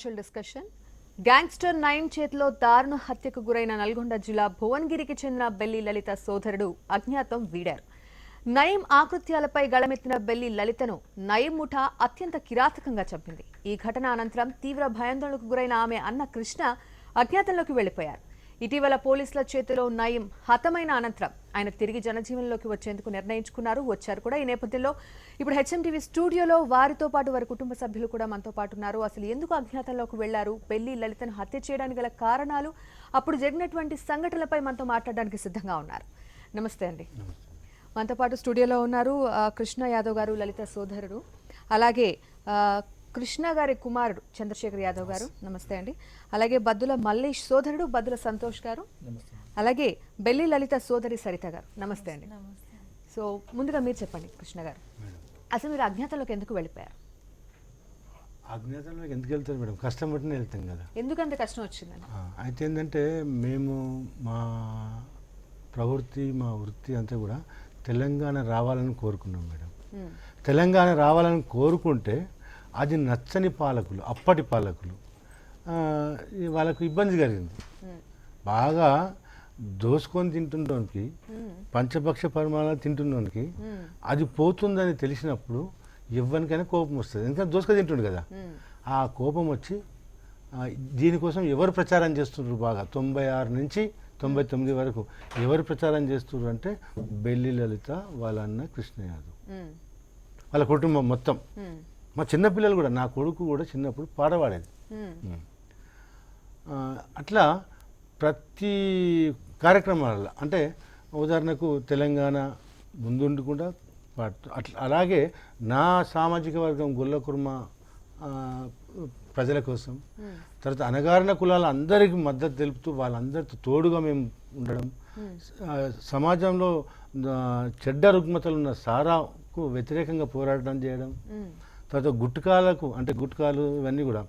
Special discussion. Gangster Nayeem చేతిలో దారుణ హత్యకు గురైన నల్గొండ జిల్లా భువన్గిరికి చెందిన బెల్లి లలిత సోదరుడు అజ్ఞాతం వీడారు. నయీం ఆకృత్యాలపై గళమెత్తిన బెల్లి లలితను నయీం ముఠా అత్యంత కిరాతకంగా చంపింది. ఈ ఘటన అనంతరం తీవ్ర భయాందోళనకు గురైన ఆమె అన్న కృష్ణ అజ్ఞాతంలోకి వెళ్లిపోయారు. ఇటీవల పోలీసుల చేతిలో నయీం హతమైన అనంతరం ఆయన తిరిగి జనజీవనంలోకి వచ్చేందుకు వచ్చారు కూడా. ఈ నేపథ్యంలో ఇప్పుడు హెచ్ఎంటీవీ స్టూడియోలో వారితో పాటు వారి కుటుంబ సభ్యులు కూడా మనతో పాటు ఉన్నారు. అసలు ఎందుకు అజ్ఞాతంలోకి వెళ్లారు, బెల్లి లలితను హత్య చేయడానికి గల కారణాలు, అప్పుడు జరిగినటువంటి సంఘటనలపై మనతో మాట్లాడడానికి సిద్ధంగా ఉన్నారు. నమస్తే అండి. మనతో పాటు స్టూడియోలో ఉన్నారు కృష్ణ యాదవ్ గారు, లలిత సోదరుడు, అలాగే కృష్ణ గారి కుమారుడు చంద్రశేఖర్ యాదవ్ గారు. నమస్తే అండి. అలాగే బద్దుల మల్లేష్ సోదరుడు బద్దుల సంతోష్ గారు, అలాగే బెల్లి లలిత సోదరి సరిత గారు. నమస్తే అండి. సో ముందుగా మీరు చెప్పండి కృష్ణ గారు, అసలు మీరు అజ్ఞాతంలోకి ఎందుకు వెళ్ళిపోయారు? అజ్ఞాతంలోకి ఎందుకు వెళ్తారు మేడం? కష్టం పట్టిన వెళ్తాం కదా. ఎందుకంత కష్టం వచ్చిందని? అయితే ఏంటంటే మేము మా ప్రవృత్తి మా వృత్తి అంతా కూడా తెలంగాణ రావాలని కోరుకున్నాం మేడం. తెలంగాణ రావాలని కోరుకుంటే అది నచ్చని పాలకులు, అప్పటి పాలకులు, వాళ్ళకు ఇబ్బంది కలిగింది. బాగా దోసుకొని తింటున్నోనికి, పంచభక్ష పరిమాణాలు తింటున్నోనికి అది పోతుందని తెలిసినప్పుడు ఎవరికైనా కోపం వస్తుంది. ఎందుకంటే దోసుకొని తింటుండు కదా. ఆ కోపం వచ్చి దీనికోసం ఎవరు ప్రచారం చేస్తున్నారు? బాగా 96 నుంచి 99 వరకు ఎవరు ప్రచారం చేస్తున్నారు అంటే బెల్లి లలిత, వాళ్ళ అన్న కృష్ణ యాదవ్, వాళ్ళ కుటుంబం మొత్తం. మా చిన్నపిల్లలు కూడా, నా కొడుకు కూడా చిన్నప్పుడు పాట పాడేది. అట్లా ప్రతి కార్యక్రమాలలో, అంటే ఉదాహరణకు తెలంగాణ ముందుండకుండా పాడుతూ అట్లా. అలాగే నా సామాజిక వర్గం గొల్లకుర్మ ప్రజల కోసం, తర్వాత అణగారిన కులాల అందరికీ మద్దతు తెలుపుతూ వాళ్ళందరితో తోడుగా మేము ఉండడం, సమాజంలో చెడ్డ రుగ్మతలు ఉన్న సారాకు వ్యతిరేకంగా పోరాటం చేయడం, తర్వాత గుట్కాలకు, అంటే గుట్కాలు ఇవన్నీ కూడా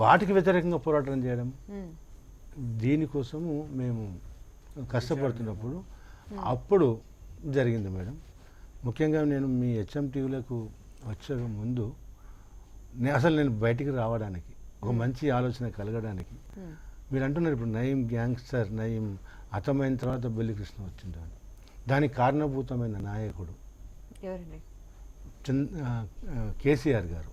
వాటికి వ్యతిరేకంగా పోరాటం చేయడం, దీనికోసము మేము కష్టపడుతున్నప్పుడు అప్పుడు జరిగింది మేడం. ముఖ్యంగా నేను మీ హెచ్ఎంటీవీలకు వచ్చే ముందు అసలు నేను బయటికి రావడానికి, ఒక మంచి ఆలోచన కలగడానికి, మీరు అంటున్నారు ఇప్పుడు నయీం గ్యాంగ్స్టర్ నయీం హతమైన తర్వాత బెల్లి కృష్ణ వచ్చిండు అని. దానికి కారణభూతమైన నాయకుడు కేసీఆర్ గారు.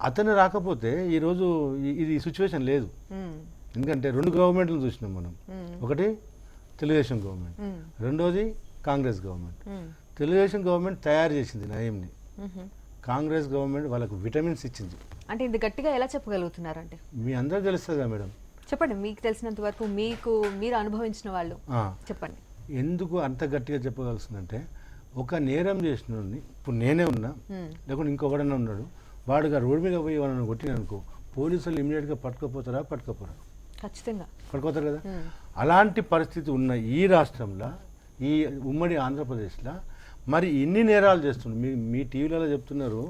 అతను రాకపోతే ఈరోజు ఇది సిచ్యువేషన్ లేదు. ఎందుకంటే 2 గవర్నమెంట్లు చూసినాం మనం. ఒకటి తెలుగుదేశం గవర్నమెంట్, రెండోది కాంగ్రెస్ గవర్నమెంట్. తెలుగుదేశం గవర్నమెంట్ తయారు చేసింది నయీంని, కాంగ్రెస్ గవర్నమెంట్ వాళ్ళకు విటమిన్స్ ఇచ్చింది. అంటే ఇది గట్టిగా ఎలా చెప్పగలుగుతున్నారంటే మీ అందరూ తెలుస్తుంది కదా మేడం. చెప్పండి, మీకు తెలిసినంత వరకు, మీరు అనుభవించిన వాళ్ళు చెప్పండి. ఎందుకు అంత గట్టిగా చెప్పగలుగుతుందంటే, ఒక నేరం చేసిన ఇప్పుడు నేనే ఉన్నా, లేకుంటే ఇంకొకడన్నా ఉన్నాడు, వాడుగా రోడ్డు మీద పోయి వాళ్ళని కొట్టిననుకో పోలీసులు ఇమీడియట్గా పట్టుకోపోతారా? పట్టుకోపోరా? ఖచ్చితంగా పట్టుకోతారు కదా. అలాంటి పరిస్థితి ఉన్న ఈ రాష్ట్రంలో, ఈ ఉమ్మడి ఆంధ్రప్రదేశ్లో మరి ఇన్ని నేరాలు చేస్తుండ్రు. మీ టీవీలలో చెప్తున్నారు,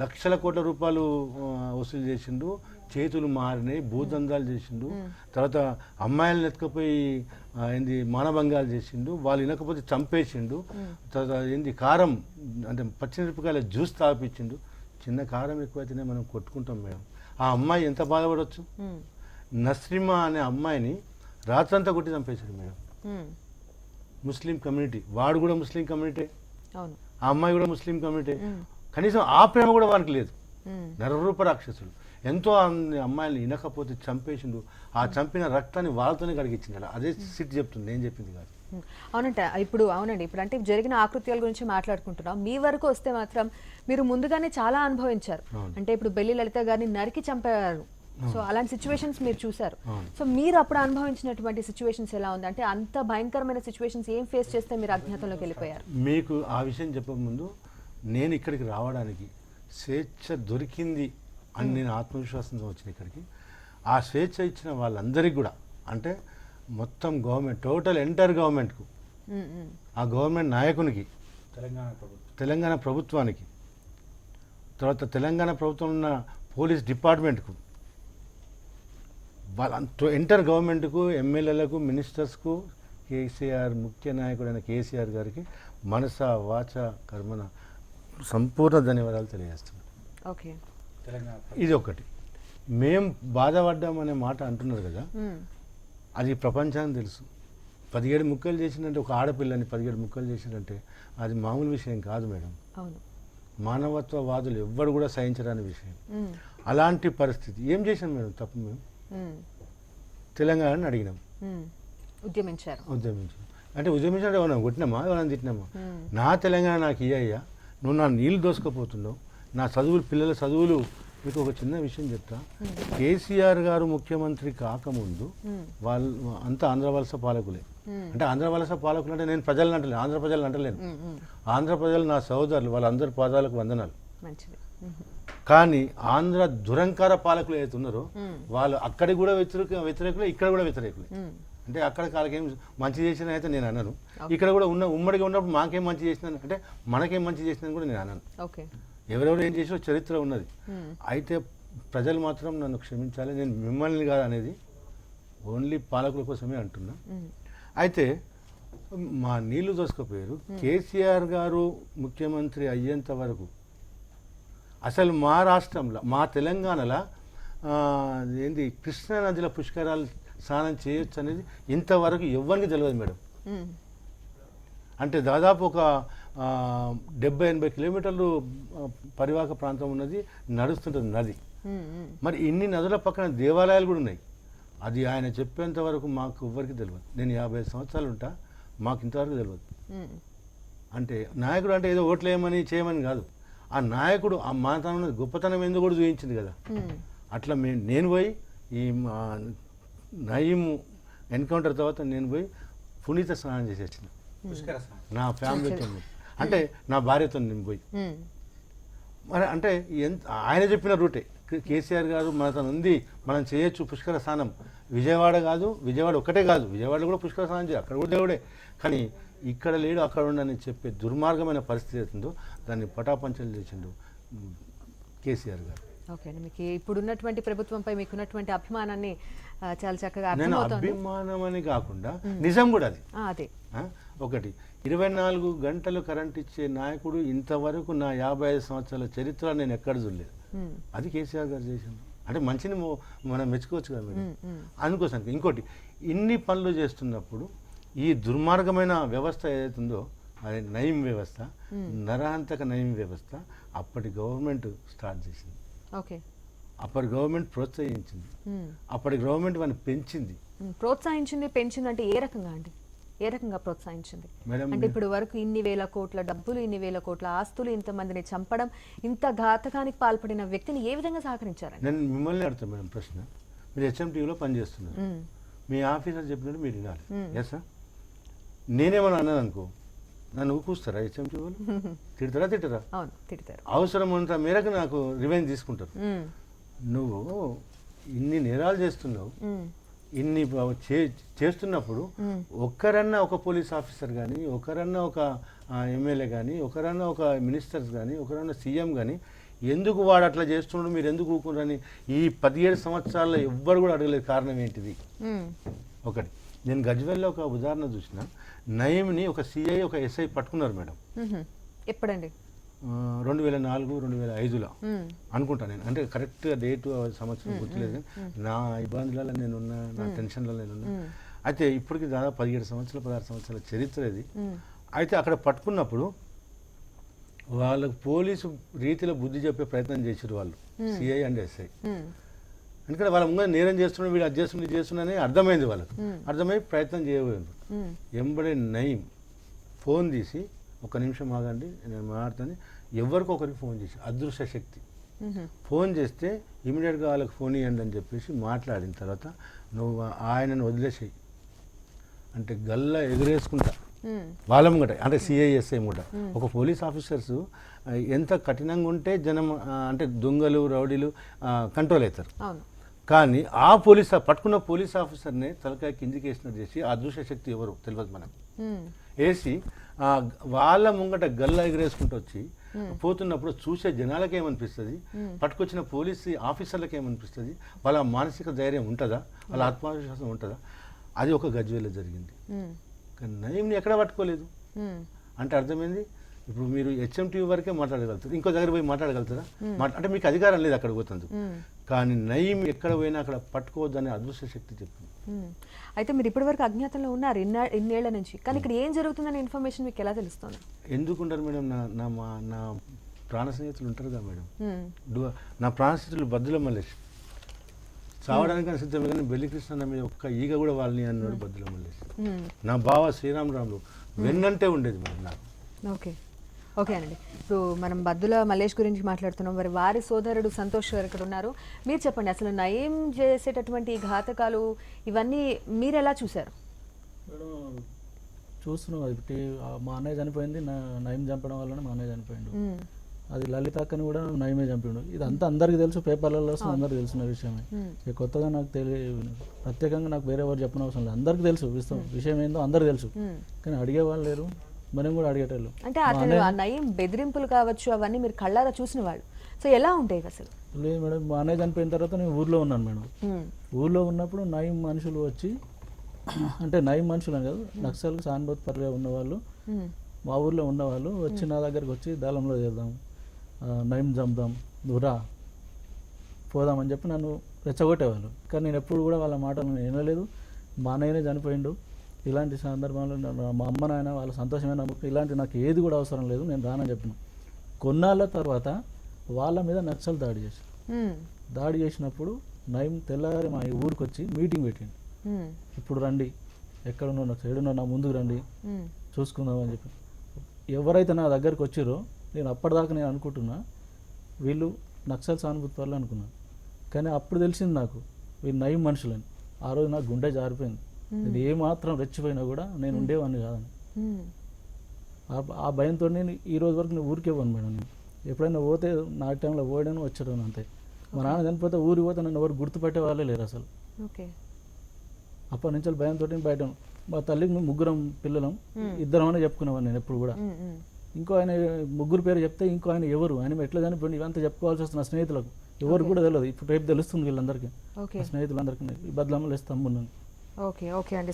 లక్షల కోట్ల రూపాయలు వసూలు చేసిండు, చేతులు మారినాయి, భూదందాలు చేసిండు, తర్వాత అమ్మాయిలను ఎత్తుకపోయి ఏంది మానభంగాలు చేసిండు, వాళ్ళు వినకపోతే చంపేసిండు, తర్వాత ఏంది కారం అంటే పచ్చిమిరపకాయల జ్యూస్ తాపించిండు. చిన్న కారం ఎక్కువైతేనే మనం కొట్టుకుంటాం మేడం. ఆ అమ్మాయి ఎంత బాధపడవచ్చు? నస్రిమా అనే అమ్మాయిని రాత్రంతా కొట్టి చంపేశాడు మేడం. ముస్లిం కమ్యూనిటీ, వాడు కూడా ముస్లిం కమ్యూనిటీ, ఆ అమ్మాయి కూడా ముస్లిం కమ్యూనిటీ. కనీసం ఆ ప్రేమ కూడా వారికి లేదు. నరరూప రాక్షసుడు ఎంతో అమ్మాయిని వినకపోతే చంపేసిండు. ఆ చంపిన రక్తాన్ని వాళ్ళతోనే కడిగించిండు. అదే సిట్ చెప్తుంది, నేను చెప్పింది కాదు. అవునండి. ఇప్పుడు అంటే జరిగిన ఆకృత్యాల గురించి మాట్లాడుకుంటున్నాం. మీ వరకు వస్తే మాత్రం మీరు ముందుగానే చాలా అనుభవించారు. అంటే ఇప్పుడు బెల్లి లలిత గారిని నరికి చంపారు. సో అలాంటి సిచ్యువేషన్స్ మీరు చూసారు. సో మీరు అప్పుడు అనుభవించినటువంటి సిచ్యువేషన్స్ ఎలా ఉంది? అంటే అంత భయంకరమైన సిచ్యువేషన్స్ ఏం ఫేస్ చేస్తే మీరు అజ్ఞాతంలోకి వెళ్ళిపోయారు? మీకు ఆ విషయం చెప్పకముందు నేను ఇక్కడికి రావడానికి స్వేచ్ఛ దొరికింది అని నేను ఆత్మవిశ్వాసంతో వచ్చిన ఇక్కడికి. ఆ స్వేచ్ఛ ఇచ్చిన వాళ్ళందరికీ కూడా, అంటే మొత్తం గవర్నమెంట్, టోటల్ ఎంటైర్ గవర్నమెంట్కు, ఆ గవర్నమెంట్ నాయకునికి, తెలంగాణ ప్రభుత్వానికి, తర్వాత తెలంగాణ ప్రభుత్వం ఉన్న పోలీస్ డిపార్ట్మెంట్కు, వాళ్ళ ఎంటర్ గవర్నమెంట్కు, ఎమ్మెల్యేలకు, మినిస్టర్స్కు, కేసీఆర్ ముఖ్య నాయకుడైన కేసీఆర్ గారికి మనస వాచ కర్మన సంపూర్ణ ధన్యవాదాలు తెలియజేస్తున్నాను. ఓకే. ఇది ఒకటి. మేం బాధపడ్డామనే మాట అంటున్నారు కదా, అది ప్రపంచానికి తెలుసు. 17 ముక్కలు చేసిందంటే, ఒక ఆడపిల్లని 17 ముక్కలు చేసిందంటే అది మామూలు విషయం కాదు మేడం. మానవత్వవాదులు ఎవ్వరు కూడా సహించరాని విషయం. అలాంటి పరిస్థితి ఏం చేశాం మేడం తప్పు? మేము తెలంగాణని అడిగినాం, ఉద్యమించాం. అంటే ఉద్యమించాలంటే ఏమన్నా కొట్టినామా, ఏమన్నా తిట్టినామా? నా తెలంగాణ నాకు ఇయ్యా, నువ్వు నా నీళ్ళు దోసుకుపోతున్నావు, నా చదువులు, పిల్లల చదువులు. మీకు ఒక చిన్న విషయం చెప్తా. కేసీఆర్ గారు ముఖ్యమంత్రి కాకముందు వాళ్ళు అంతా ఆంధ్ర వలస పాలకులే. అంటే ఆంధ్ర వలస పాలకులు అంటే నేను ప్రజలను అంటలేను, ఆంధ్ర ప్రజలను అంటలేను. ఆంధ్ర ప్రజలు నా సోదరులు, వాళ్ళందరి పాదాలకు వందనాలు. కానీ ఆంధ్ర దురంకార పాలకులు ఏదైతే ఉన్నారో వాళ్ళు అక్కడికి కూడా వ్యతిరేకులే, ఇక్కడ కూడా వ్యతిరేకులే. అంటే అక్కడ వాళ్ళకేం మంచి చేసిన అయితే నేను అన్నాను, ఇక్కడ కూడా ఉమ్మడిగా ఉన్నప్పుడు మాకేం మంచి చేసినాను అంటే మనకేం మంచి చేసినాను కూడా నేను అన్నాను. ఎవరెవరు ఏం చేసినా చరిత్ర ఉన్నది. అయితే ప్రజలు మాత్రం నన్ను క్షమించాలి, నేను మిమ్మల్ని కాదు అనేది, ఓన్లీ పాలకుల కోసమే అంటున్నా. అయితే మా నీళ్లు దోసుకుపోయారు. కేసీఆర్ గారు ముఖ్యమంత్రి అయ్యేంత వరకు అసలు మా రాష్ట్రంలో, మా తెలంగాణలో ఏంది కృష్ణా నదిలో పుష్కరాలు స్నానం చేయొచ్చు అనేది ఇంతవరకు ఎవరికి తెలియదు మేడం. అంటే దాదాపు ఒక 70-80 కిలోమీటర్లు పరివాహక ప్రాంతం ఉన్నది, నడుస్తుంటుంది నది. మరి ఇన్ని నదుల పక్కన దేవాలయాలు కూడా ఉన్నాయి. అది ఆయన చెప్పేంత వరకు మాకు ఎవ్వరికి తెలియదు. నేను 55 సంవత్సరాలు ఉంటా, మాకు ఇంతవరకు తెలియదు. అంటే నాయకుడు అంటే ఏదో ఓట్లు వేయమని చేయమని కాదు, ఆ నాయకుడు ఆ మాతనం గొప్పతనం ఎందుకు కూడా చూపించింది కదా. అట్లా నేను పోయి ఈ నయీం ఎన్కౌంటర్ తర్వాత నేను పోయి పునీత స్నానం చేసి వచ్చిన నా ఫ్యామిలీతో, అంటే నా భార్యతో నేను పోయి. మరి అంటే ఆయన చెప్పిన రూటే కేసీఆర్ గారు మనతో ఉంది, మనం చేయొచ్చు పుష్కర స్నానం. విజయవాడ కాదు, విజయవాడ ఒక్కటే కాదు, విజయవాడలో కూడా పుష్కర స్నానం చేయాలి, అక్కడ కూడా దేవుడే. కానీ ఇక్కడ లేడు అక్కడ ఉండని చెప్పే దుర్మార్గమైన పరిస్థితి అవుతుందో దాన్ని పటాపంచలు చేసిండు కేసీఆర్ గారు. ఓకే అండి, మీకు ఇప్పుడున్నటువంటి ప్రభుత్వంపై మీకున్నటువంటి అభిమానాన్ని చాలా చక్కగా నేను అభిమానం అని కాకుండా నిజం కూడా అది. అదే ఒకటి 24 గంటలు కరెంట్ ఇచ్చే నాయకుడు ఇంతవరకు నా 55 సంవత్సరాల చరిత్ర నేను ఎక్కడ చూడలేదు. అది కేసీఆర్ గారు చేసింది. అంటే మంచిని మనం మెచ్చుకోవచ్చు కదా మీరు అందుకోసానికి. ఇంకోటి, ఇన్ని పనులు చేస్తున్నప్పుడు ఈ దుర్మార్గమైన వ్యవస్థ ఏదైతుందో అది నయీం వ్యవస్థ, నరహంతక నయీం వ్యవస్థ అప్పటి గవర్నమెంట్ స్టార్ట్ చేసింది. అప్పటి గవర్నమెంట్ ప్రోత్సహించింది, అప్పటి గవర్నమెంట్ వాళ్ళని పెంచింది. పెంచింది అంటే ఏ రకంగా అండి? ఏ రకంగా ప్రోత్సహించింది? అంటే ఇప్పుడు వరకు ఇన్ని వేల కోట్ల డబ్బులు, ఇన్ని వేల కోట్ల ఆస్తులు, ఇంతమందిని చంపడం, ఇంత ఘాతకానికి పాల్పడిన వ్యక్తిని ఏ విధంగా సహకరించారు? నేను మిమ్మల్ని అడుగుతాను మేడం ప్రశ్న. మీరు హెచ్ఎంటీవీలో పనిచేస్తున్నారు, మీ ఆఫీసర్ చెప్పినట్టు మీరు వినాలి. ఎస్ సార్, నేనేమన్నా అన్నాను అనుకో, నన్ను కూస్తారా హెచ్ఎంటీ వాళ్ళు? తిడతారా? అవసరం ఉన్నంత మేరకు నాకు రివెంజ్ తీసుకుంటారు. నువ్వు ఇన్ని నేరాలు చేస్తున్నావు, ఇన్ని చేస్తున్నప్పుడు ఒక్కరన్నా ఒక పోలీస్ ఆఫీసర్ కానీ, ఒకరన్నా ఒక ఎమ్మెల్యే కానీ, ఒకరన్నా ఒక మినిస్టర్స్ కానీ, ఒకరన్నా సీఎం కానీ ఎందుకు వాడు అట్లా చేస్తున్నాడు, మీరు ఎందుకు ఊరుకున్నారని ఈ 17 సంవత్సరాల్లో ఎవ్వరు కూడా అడగలేదు. కారణం ఏంటిది? ఒకటి, నేను గజ్వేల్లో ఒక ఉదాహరణ చూసిన. నయీంని ఒక సిఐ, ఒక ఎస్ఐ పట్టుకున్నారు మేడం. ఎప్పుడండి? 2004-2005లో అనుకుంటా నేను. అంటే కరెక్ట్గా డేటు సంవత్సరం గుర్తులేదు, నా ఇబ్బందులలో నేనున్నా, నా టెన్షన్లలో నేనున్నా. అయితే ఇప్పటికి దాదాపు 16 సంవత్సరాల చరిత్ర ఇది. అయితే అక్కడ పట్టుకున్నప్పుడు వాళ్ళకు పోలీసు రీతిలో బుద్ధి చెప్పే ప్రయత్నం చేసారు వాళ్ళు, సిఐ అండ్ ఎస్ఐ. ఎందుకంటే వాళ్ళ ముందు నేరం చేస్తున్నాడు, వీడు అది చేస్తున్నా, ఇది చేస్తున్నాడని అర్థమైంది వాళ్ళకు. అర్థమై ప్రయత్నం చేయబోయింది. ఎంబడే నయీం ఫోన్ తీసి, ఒక్క నిమిషం ఆగండి నేను మాట్లాడుతాను, ఎవరికి ఒకరికి ఫోన్ చేసి, అదృశ్య శక్తి ఫోన్ చేస్తే ఇమీడియట్గా వాళ్ళకి ఫోన్ ఇవ్వండి అని చెప్పేసి మాట్లాడిన తర్వాత, నువ్వు ఆయనను వదిలేసేయి అంటే గల్లా ఎగురేసుకుంటా వాళ్ళ ముంగట. అంటే సిఐఎస్ఐ ముంగట ఒక పోలీస్ ఆఫీసర్స్ ఎంత కఠినంగా ఉంటే జనం, అంటే దొంగలు రౌడీలు కంట్రోల్ అవుతారు. కానీ ఆ పట్టుకున్న పోలీస్ ఆఫీసర్నే తలకాయ కిందికి వేసినట్టు చేసి, అదృశ్య శక్తి ఎవరు తెలియదు మనకు, వేసి వాళ్ళ ముంగట గల్లా ఎగిరేసుకుంటూ వచ్చి పోతున్నప్పుడు చూసే జనాలకి ఏమనిపిస్తుంది, పట్టుకొచ్చిన పోలీసు ఆఫీసర్లకు ఏమనిపిస్తుంది, వాళ్ళ మానసిక ధైర్యం ఉంటుందా, వాళ్ళ ఆత్మవిశ్వాసం ఉంటుందా? అది ఒక గజ్వేల్లో జరిగింది. కానీ నయీంని ఎక్కడ పట్టుకోలేదు అంటే అర్థమైంది, ఇప్పుడు మీరు హెచ్ఎంటీవీ వరకే మాట్లాడగలుగుతారు, ఇంకో దగ్గర పోయి మాట్లాడగలుగుతారా? అంటే మీకు అధికారం లేదు అక్కడ పోతుంది. కానీ నయీం ఎక్కడ పోయినా అక్కడ పట్టుకోవద్దనే అదృశ్య శక్తి చెప్తుంది. అయితే మీరు ఇప్పటివరకు అజ్ఞాతంలో ఉన్నారు ఇన్నేళ్ల నుంచి, కానీ ఇక్కడ ఏం జరుగుతుందనే ఇన్ఫర్మేషన్ మీకు ఎలా తెలుస్తుంది? ఎందుకుంటారు మేడం? నా ప్రాణ స్నేహితులు ఉంటారు కదా మేడం. నా ప్రాణ స్నేహితులు బద్దుల మల్లేష్ చావడానికైనా సిద్ధమే, కానీ బెల్లికృష్ణ మీద ఒక్క ఈగ కూడా వాళ్ళని అన్నాడు బద్దుల మల్లేష్. నా బావ శ్రీరామరాములు వెన్నంటే ఉండేది మేడం నాకు. ఓకే అండి, ఇప్పుడు మనం బద్దుల మల్లేష్ గురించి మాట్లాడుతున్నాం. మరి వారి సోదరుడు సంతోష్ గారు ఇక్కడ ఉన్నారు. మీరు చెప్పండి, అసలు నయీం చేసేటటువంటి ఈ ఘాతకాలు ఇవన్నీ మీరు ఎలా చూశారు? చూస్తున్నాం, అది మా అన్నయ్య చనిపోయింది, నయీం చంపడం వల్లనే మా అన్నయ్య చనిపోయిండు. అది లలిత అక్కని కూడా నయమే చంపిండు. ఇదంతా అందరికీ తెలుసు, పేపర్లలో వస్తుంది, అందరికీ తెలిసిన విషయమే. ఇక కొత్తగా నాకు ప్రత్యేకంగా నాకు వేరే వారు చెప్పిన అవసరం లేదు, అందరికీ తెలుసు విషయం ఏందో అందరికీ తెలుసు. కానీ అడిగే వాళ్ళు లేరు, మనం కూడా అడిగేటోళ్ళు. అంటే అతను ఆ నయీం బెదిరింపులు కావచ్చు అవన్నీ మీరు కళ్ళారా చూసిన వాళ్ళు, సో ఎలా ఉంటాయి అసలు? లేదు మేడం, మా అన్నయ్య చనిపోయిన తర్వాత నేను ఊర్లో ఉన్నాను మేడం. ఊర్లో ఉన్నప్పుడు నయీం మనుషులు వచ్చి, అంటే నయీం మనుషులు అని కాదు, నక్సల్ సానుభూతి పరుగా ఉన్నవాళ్ళు, మా ఊర్లో ఉన్నవాళ్ళు వచ్చి నా దగ్గరకు వచ్చి దళంలో చేద్దాం, నయీం చంపుదాం, నువ్వురా పోదామని చెప్పి నన్ను రెచ్చగొట్టేవాళ్ళు. కానీ నేను ఎప్పుడు కూడా వాళ్ళ మాటలు వినలేదు. మా అన్నయ్యనే చనిపోయిండు, ఇలాంటి సందర్భంలో మా అమ్మ నాయన వాళ్ళ సంతోషమైన ఇలాంటి నాకు ఏది కూడా అవసరం లేదు, నేను రానని చెప్పిన. కొన్నాళ్ళ తర్వాత వాళ్ళ మీద నక్సల్ దాడి చేసినప్పుడు నయీం తెల్లారి మా ఊరికి వచ్చి మీటింగ్ పెట్టిండు. ఇప్పుడు రండి, ఎక్కడున్నా నాకు ఏడున్నా నా ముందుకు రండి చూసుకుందామని చెప్పి. ఎవరైతే నా దగ్గరికి వచ్చిరో నేను అప్పటిదాకా నేను అనుకుంటున్నా వీళ్ళు నక్సల్ సానుభూతి వాళ్ళు అనుకున్నాను. కానీ అప్పుడు తెలిసింది నాకు వీళ్ళు నయీం మనుషులని. ఆ రోజు నాకు గుండె జారిపోయింది. ఇది ఏమాత్రం రెచ్చిపోయినా కూడా నేను ఉండేవాడిని కాదని. ఆ భయంతో నేను ఈ రోజు వరకు నేను ఊరికే పోను మేడం. నేను ఎప్పుడైనా పోతే నా టైంలో పోయాను వచ్చాను అంతే. మా నాన్న చనిపోతే ఊరికి పోతే నన్ను ఎవరు గుర్తుపెట్టే వాళ్ళే లేరు అసలు. అప్పటి నుంచి భయంతో బయట. మా తల్లికి మేము ముగ్గురం పిల్లలం, ఇద్దరం అని చెప్పుకునేవాడిని నేను ఎప్పుడు కూడా. ఇంకో ఆయన ముగ్గురు పేరు చెప్తే ఇంకో ఆయన ఎవరు, ఆయన ఎట్లా చనిపోయింది ఇవంతా చెప్పుకోవాల్సి వస్తుంది. నా స్నేహితులకు ఎవరు కూడా తెలియదు. ఇప్పుడు రేపు తెలుస్తుంది వీళ్ళందరికీ, స్నేహితులందరికీ. ఈ బద్లమ్మలు వేస్తాం. ఓకే అండి.